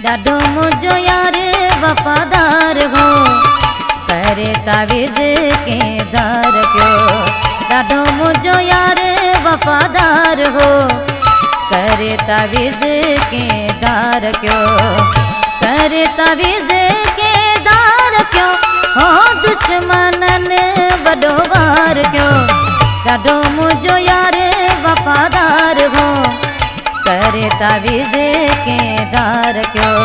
ॾाढो मुंहिंजो यार वफ़ादार हो, करे तावीज़ के दार क्यों। ॾाढो मुंहिंजो यार वफ़ादार हो, करे तावीज़ के दार क्यों। करे तावीज़ के दार क्यों, हो दुश्मनन वॾो वार क्यों। ॾाढो मुंहिंजो यार वफ़ादार हो, करे तावीज़ के दार क्यों।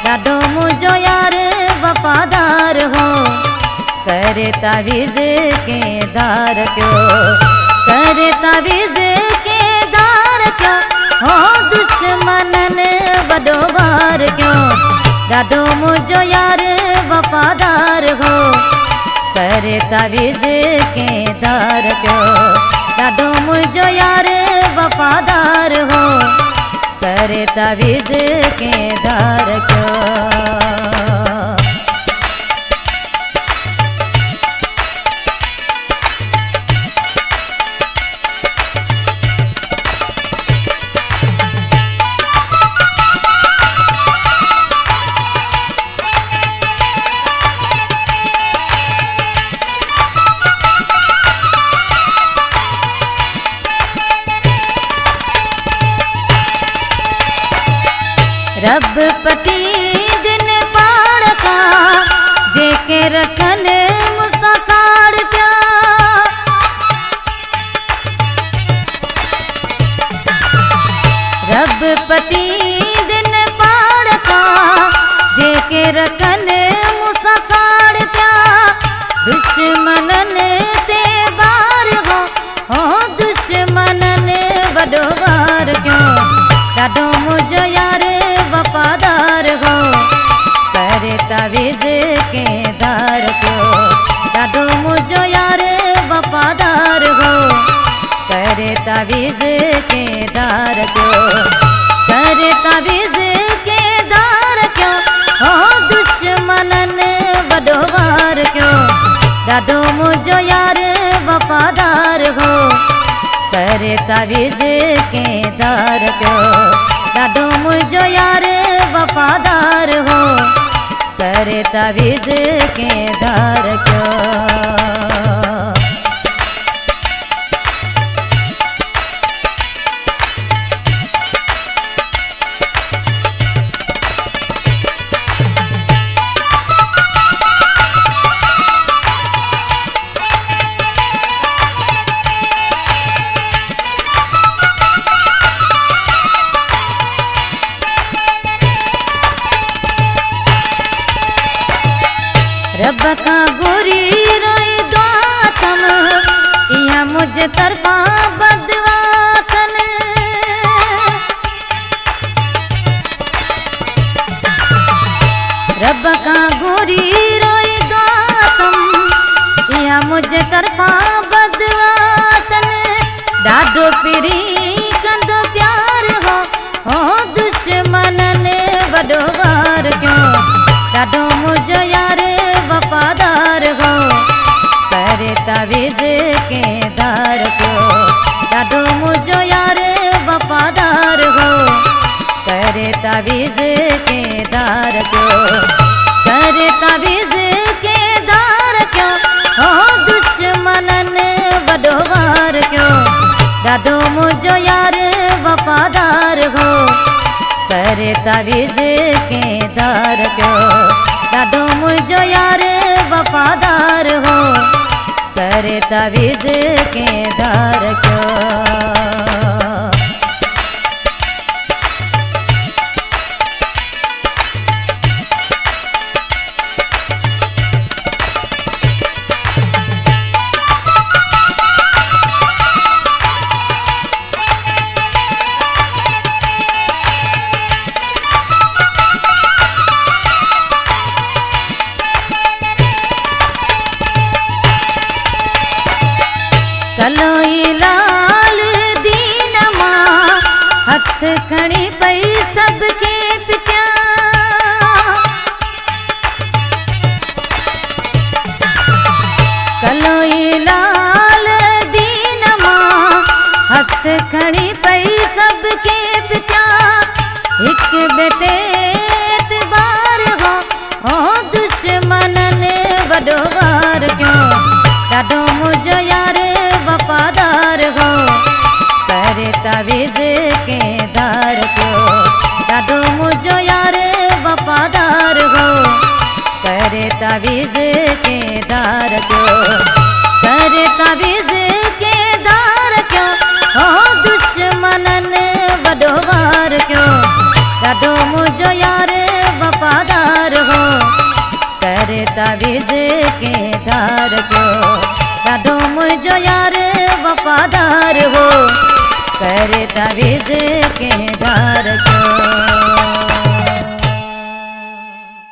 ॾाढो मुंहिंजो यार वफ़ादार हो, करे तावीज़ के दार क्यों। करे तावीज़ के दार क्यों, हो दुश्मनन वॾो वार क्यों। ॾाढो मुंहिंजो यार वफ़ादार हो, करे तावीज़ के दार क्यों। ॾाढो मुंहिंजो यार वफ़ादार हो, करे तावीज़ के दार क्यों। रब पटी दिन पाड़ का, जेके रखन मुसा साड़ प्या। रब पटी दिन पाड़ का, जेके रखन मुसा साड़ प्या। दुश्मनन ते बार हो दुश्मनन वॾो वार क्यों। ॾाढो मुंहिंजो यार वफ़ादार हो, करे तावीज़ के दार क्यों। ॾाढो मुंहिंजो यार वफ़ादार हो, करे तावीज़ के दार क्यों। करे तावीज़ के दार क्यों, हो दुश्मनन वॾो वार क्यों। ॾाढो मुंहिंजो यार वफ़ादार हो, करे तावीज़ के दार क्यों। ॾाढो मुंहिंजो यार वफ़ादार हो, करे तावीज़ के दार क्यों। रब का गोरी रोई दुआतम, इहा मुझे तरफा बदवातन। रब का गोरी रोई दुआतम, इहा मुझे तरफा बदवातन। ॾाढो पिरी कंदो प्यार हो दुश्मनन वॾो वार क्यों। ॾाढो मुंहिंजो यार वफ़ादार हो, करे तावीज़ के दार क्यों। ॾाढो मुंहिंजो यार वफ़ादार हो, करे तावीज़ के दार क्यों। करे तावीज़ के दार क्यों, हो दुश्मनन वॾो वार क्यों। ॾाढो मुंहिंजो यार वफ़ादार हो, करे तावीज़ के दार क्यों। ॾाढो मुंहिंजो यार वफ़ादार हो, करे तावीज़ के दार क्यों। कलोई लाल दीन मां, हथ खणी पई सबके पिटिया। कलोई लाल दीन मां, हथ खणी पई सबके पिटिया। एक बेटे वॾो वार क्यों ॾाढो मुंहिंजो यार वफ़ादार हो करे तावीज़ के धार क्यों ॾाढो मुंहिंजो यार वफ़ादार हो करे तावीज़ के धार क्यों करे तावीज़ के धार क्यों हो दुश्मननि वॾो वार क्यों ॾाढो मुंहिंजो यार वफ़ादार हो करे तावीज़ के धार क्यों ॾाढो मुंहिंजो यार वफ़ादार हो करे तावीज़ के धार